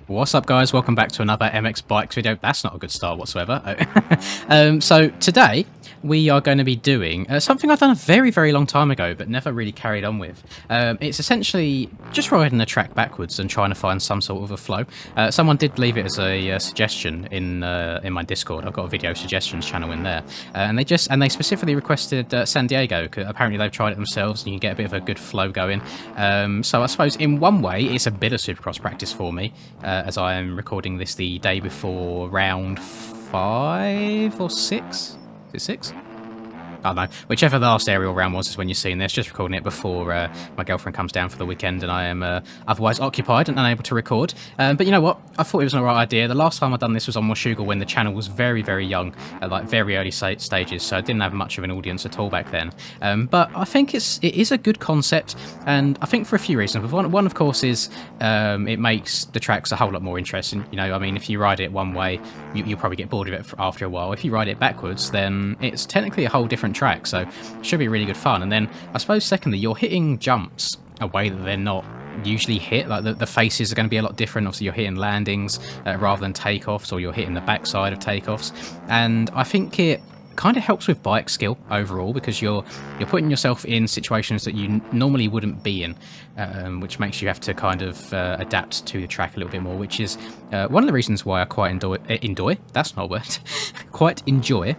What's up, guys? Welcome back to another MX Bikes video. That's not a good start whatsoever. So today we are going to be doing something I've done a very, very long time ago, but never really carried on with. It's essentially just riding the track backwards and trying to find some sort of a flow. Someone did leave it as a suggestion in my Discord. I've got a video suggestions channel in there, and they specifically requested San Diego. Apparently they've tried it themselves, and you can get a bit of a good flow going. So I suppose in one way it's a bit of Supercross practice for me. As I am recording this the day before round 5 or 6? Is it 6? I don't know. Whichever the last aerial round was is when you're seeing this. Just recording it before my girlfriend comes down for the weekend and I am otherwise occupied and unable to record. But you know what? I thought it was an alright idea. The last time I'd done this was on Washougal when the channel was very, very young, at like very early stages, so I didn't have much of an audience at all back then. But I think it is a good concept, and I think for a few reasons. One of course, is it makes the tracks a whole lot more interesting. You know, I mean, if you ride it one way, you'll probably get bored of it after a while. If you ride it backwards, then it's technically a whole different track, so it should be really good fun. And then I suppose secondly, you're hitting jumps a way that they're not usually hit. Like the faces are going to be a lot different. Obviously you're hitting landings rather than takeoffs, or you're hitting the backside of takeoffs, and I think it kind of helps with bike skill overall, because you're putting yourself in situations that you normally wouldn't be in, which makes you have to kind of adapt to the track a little bit more, which is one of the reasons why I quite enjoy that's not a word quite enjoy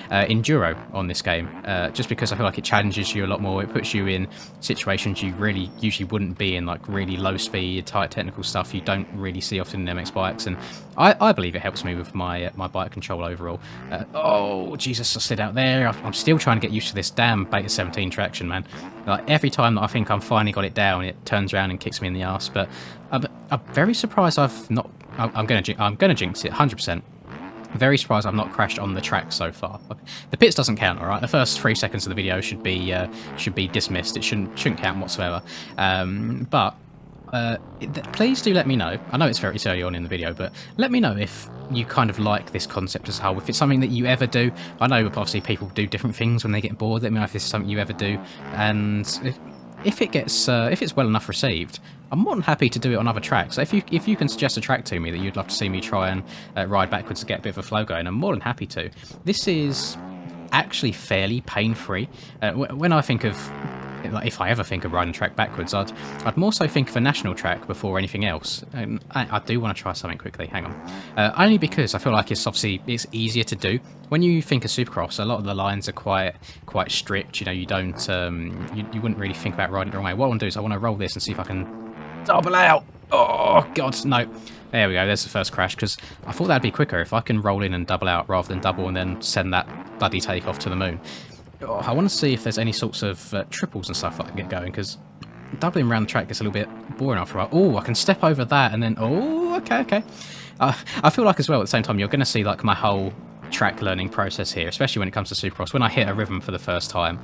enduro on this game, just because I feel like it challenges you a lot more. It puts you in situations you really usually wouldn't be in, like really low speed, tight technical stuff you don't really see often in MX bikes, and I believe it helps me with my bike control overall. Oh Jesus, I slid out there. I'm still trying to get used to this damn Beta 17 traction, man. Like every time that I think I've finally got it down, it turns around and kicks me in the ass. But I'm very surprised I've not. I'm gonna jinx it 100%. Very surprised I've not crashed on the track so far. The pits doesn't count, all right. The first 3 seconds of the video should be dismissed. It shouldn't count whatsoever. But please do let me know. I know it's very early on in the video, but let me know if you kind of like this concept as a whole. If it's something that you ever do. I know obviously people do different things when they get bored. Let me know if this is something you ever do, and if it's well enough received, I'm more than happy to do it on other tracks. So if you can suggest a track to me that you'd love to see me try and ride backwards to get a bit of a flow going, I'm more than happy to. This is actually fairly pain-free. When I think of, like, if I ever think of riding track backwards, I'd more so think of a national track before anything else. And I do want to try something quickly. Hang on, only because I feel like it's easier to do. When you think of Supercross, a lot of the lines are quite strict. You know, you don't you wouldn't really think about riding it the wrong way. What I want to do is I want to roll this and see if I can double out. Oh God, no. There we go, there's the first crash, because I thought that'd be quicker if I can roll in and double out rather than double and then send that bloody takeoff to the moon. Oh, I want to see if there's any sorts of triples and stuff that I can get going, because doubling around the track gets a little bit boring after a while. Oh, I can step over that and then, oh, okay. I feel like as well at the same time you're going to see like my whole track learning process here, especially when it comes to Supercross. When I hit a rhythm for the first time,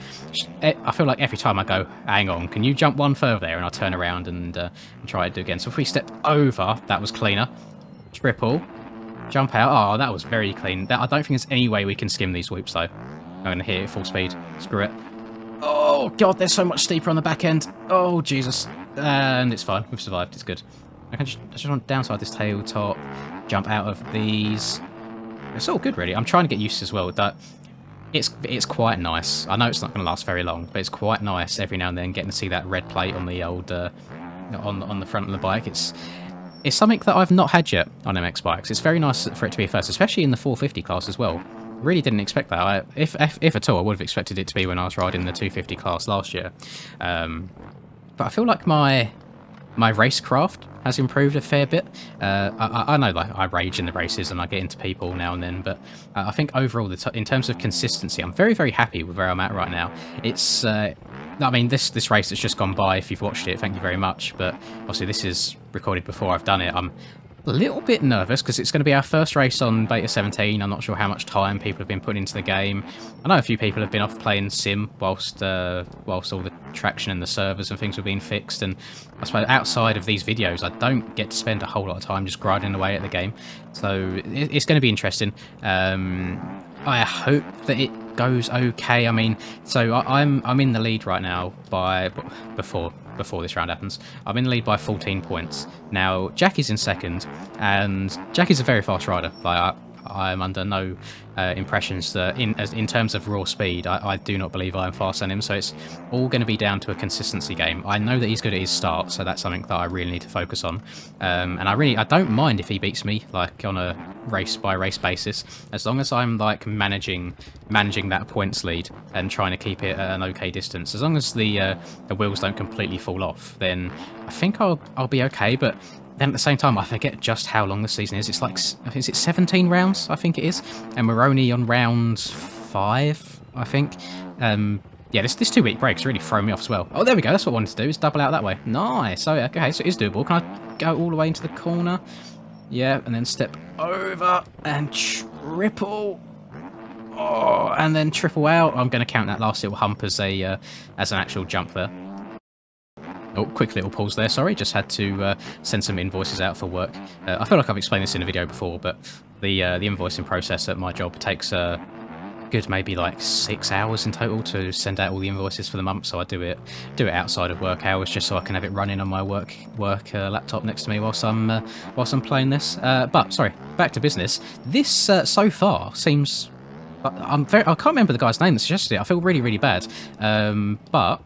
I feel like every time I go, hang on, can you jump one further there, and I'll turn around and try to do again. So if we step over, that was cleaner. Triple, jump out. Oh, that was very clean. I don't think there's any way we can skim these whoops though. I'm going to hit it full speed. Screw it. Oh God, there's so much steeper on the back end. Oh Jesus. And it's fine, we've survived, it's good. I just want to downside this tail top, jump out of these. It's all good, really. I'm trying to get used to as well that it's quite nice. I know it's not going to last very long, but it's quite nice every now and then getting to see that red plate on the old on the front of the bike. It's something that I've not had yet on MX bikes. It's very nice for it to be a first, especially in the 450 class as well. Really didn't expect that. If at all, I would have expected it to be when I was riding the 250 class last year. But I feel like my racecraft has improved a fair bit. I know, like, I rage in the races and I get into people now and then, but I think overall, in terms of consistency, I'm very, very happy with where I'm at right now. It's, I mean, this race that's just gone by, if you've watched it, thank you very much, but obviously this is recorded before I've done it. I'm a little bit nervous because it's going to be our first race on Beta 17. I'm not sure how much time people have been putting into the game. I know a few people have been off playing Sim whilst all the traction and the servers and things were being fixed, and I suppose outside of these videos I don't get to spend a whole lot of time just grinding away at the game, so it's going to be interesting. I hope that it goes okay. I mean, so I'm in the lead right now by before before this round happens. I'm in the lead by 14 points. Now, Jackie's in second, and Jackie's a very fast rider. Like, I'm under no impressions that in terms of raw speed, I do not believe I am faster than him. So it's all going to be down to a consistency game. I know that he's good at his start, so that's something that I really need to focus on. And I don't mind if he beats me, like on a race by race basis, as long as I'm like managing that points lead and trying to keep it at an okay distance. As long as the wheels don't completely fall off, then I think I'll be okay. But then at the same time, I forget just how long the season is. It's like, is it 17 rounds? I think it is. And we're only on round 5, I think. Yeah, this 2-week break's really thrown me off as well. Oh, there we go. That's what I wanted to do, is double out that way. Nice. Oh, yeah, okay, so it is doable. Can I go all the way into the corner? Yeah, and then step over and triple. Oh, and then triple out. I'm going to count that last little hump as an actual jump there. Oh, quick little pause there, sorry, just had to send some invoices out for work. I feel like I've explained this in a video before, but the invoicing process at my job takes a good maybe like 6 hours in total to send out all the invoices for the month, so I do it outside of work hours just so I can have it running on my work laptop next to me whilst I'm playing this. But sorry, back to business. This so far seems... I can't remember the guy's name that suggested it. I feel really, really bad. But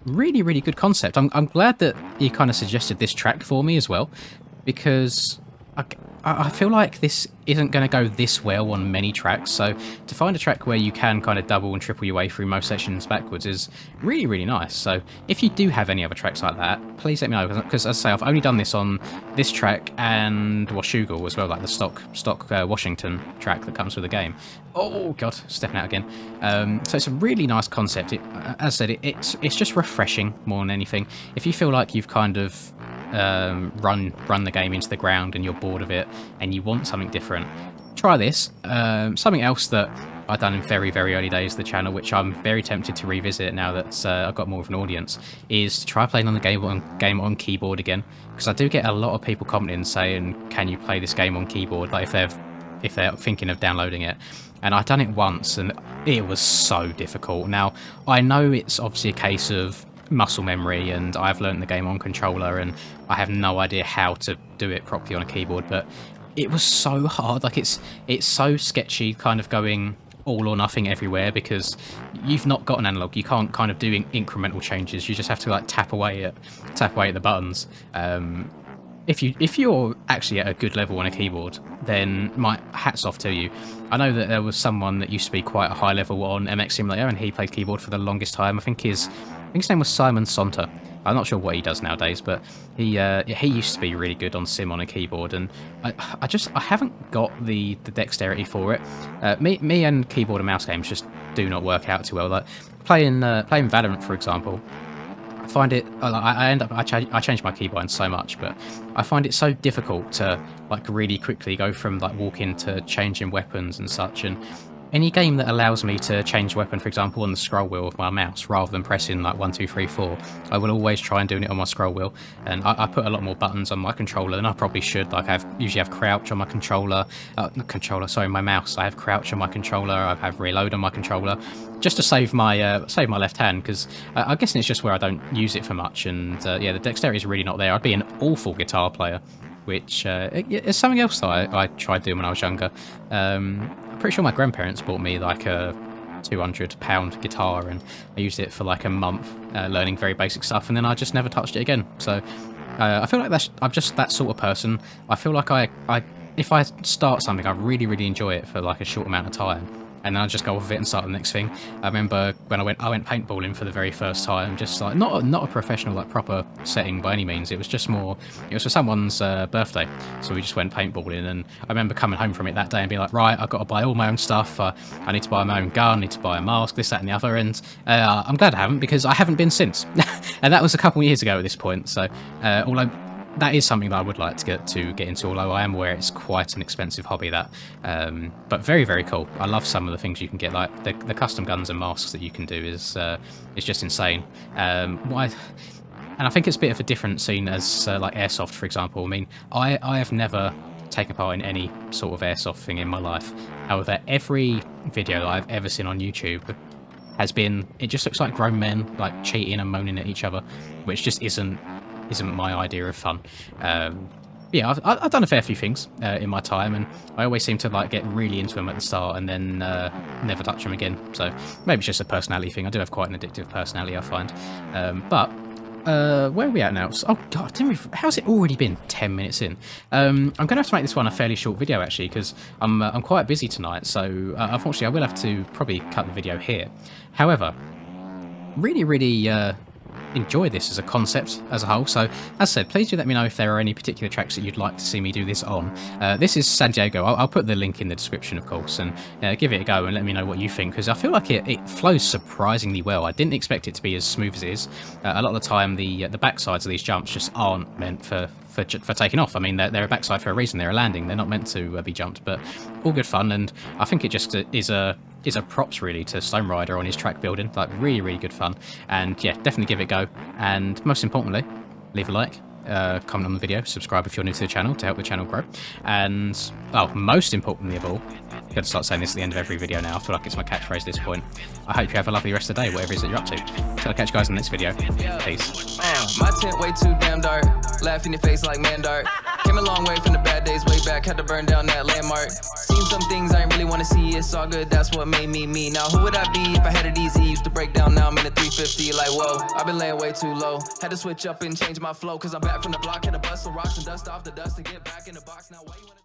really, really good concept. I'm glad that you kind of suggested this track for me as well, because I feel like this isn't going to go this well on many tracks, so to find a track where you can kind of double and triple your way through most sections backwards is really, really nice. So if you do have any other tracks like that, please let me know, because as I say, I've only done this on this track and Washougal as well, like the stock Washington track that comes with the game. Oh god, stepping out again. So it's a really nice concept. As I said, it's just refreshing more than anything. If you feel like you've kind of run the game into the ground and you're bored of it and you want something different, try this. Something else that I've done in very, very early days of the channel, which I'm very tempted to revisit now that I've got more of an audience, is to try playing on the game on keyboard again, because I do get a lot of people commenting saying, can you play this game on keyboard, like if they're thinking of downloading it. And I've done it once and it was so difficult. Now, I know it's obviously a case of muscle memory and I've learned the game on controller and I have no idea how to do it properly on a keyboard, but it was so hard. Like it's so sketchy, kind of going all or nothing everywhere, because you've not got an analog. You can't kind of do incremental changes. You just have to like tap away at the buttons. If you're actually at a good level on a keyboard, then my hats off to you. I know that there was someone that used to be quite a high level on MX Simulator and he played keyboard for the longest time. I think his name was Simon Sonter. I'm not sure what he does nowadays, but he used to be really good on Sim on a keyboard, and I haven't got the dexterity for it. Me and keyboard and mouse games just do not work out too well. Like playing Valorant, for example, I find it I change my keybind so much, but I find it so difficult to like really quickly go from like walking to changing weapons and such. And any game that allows me to change weapon, for example, on the scroll wheel of my mouse, rather than pressing like 1, 2, 3, 4, I will always try and doing it on my scroll wheel. And I put a lot more buttons on my controller than I probably should. Like I usually have crouch on my controller, my mouse. I have crouch on my controller. I have reload on my controller, just to save my left hand, because I'm guessing it's just where I don't use it for much. And yeah, the dexterity is really not there. I'd be an awful guitar player, which is something else that I tried doing when I was younger. I'm pretty sure my grandparents bought me like a £200 guitar, and I used it for like a month learning very basic stuff, and then I just never touched it again. So I feel like I'm just that sort of person. I feel like if I start something, I really, really enjoy it for like a short amount of time, and then I just go off of it and start the next thing. I remember when I went paintballing for the very first time, just like not a professional like proper setting by any means. It was just more, it was for someone's birthday, so we just went paintballing. And I remember coming home from it that day and being like, right, I've got to buy all my own stuff. I need to buy my own gun, I need to buy a mask, this, that, and the other. And I'm glad I haven't, because I haven't been since. And that was a couple of years ago at this point. So although that is something that I would like to get into, although I am aware it's quite an expensive hobby, that. But very, very cool. I love some of the things you can get, like the custom guns and masks that you can do is just insane. And I think it's a bit of a different scene as like airsoft, for example. I mean, I have never taken part in any sort of airsoft thing in my life. However, every video that I've ever seen on YouTube has been, it just looks like grown men like cheating and moaning at each other, which just isn't my idea of fun. Yeah, I've done a fair few things in my time, and I always seem to like get really into them at the start and then never touch them again. So maybe it's just a personality thing. I do have quite an addictive personality, I find. But where are we at now? Oh god, how's it already been 10 minutes in? I'm gonna have to make this one a fairly short video actually, because I'm quite busy tonight. So unfortunately, I will have to probably cut the video here. However, really enjoy this as a concept as a whole. So as I said, please do let me know if there are any particular tracks that you'd like to see me do this on. This is San Diego. I'll put the link in the description, of course, and give it a go and let me know what you think, because I feel like it flows surprisingly well. I didn't expect it to be as smooth as it is. A lot of the time the backsides of these jumps just aren't meant for taking off. I mean, they're a backside for a reason. They're a landing. They're not meant to be jumped, but all good fun. And I think it just is a props really to Stone Rider on his track building. Like really good fun. And yeah, definitely give it a go. And most importantly, leave a like, comment on the video, subscribe if you're new to the channel to help the channel grow. And most importantly of all, I'm going to start saying this at the end of every video now. I feel like it's my catchphrase at this point. I hope you have a lovely rest of the day, whatever it is that you're up to. So I'll catch you guys in the next video. Peace. My tent way too damn dark. Laugh in your face like man dark. Came a long way from the bad days way back. Had to burn down that landmark. Seen some things I ain't really want to see. It's all good, that's what made me me. Now who would I be if I had it easy? Used to break down, now I'm in a 350. Like whoa, I've been laying way too low. Had to switch up and change my flow, cause I'm back from the block. Had to bust some rocks and dust off the dust to get back in the box. Now why you wanna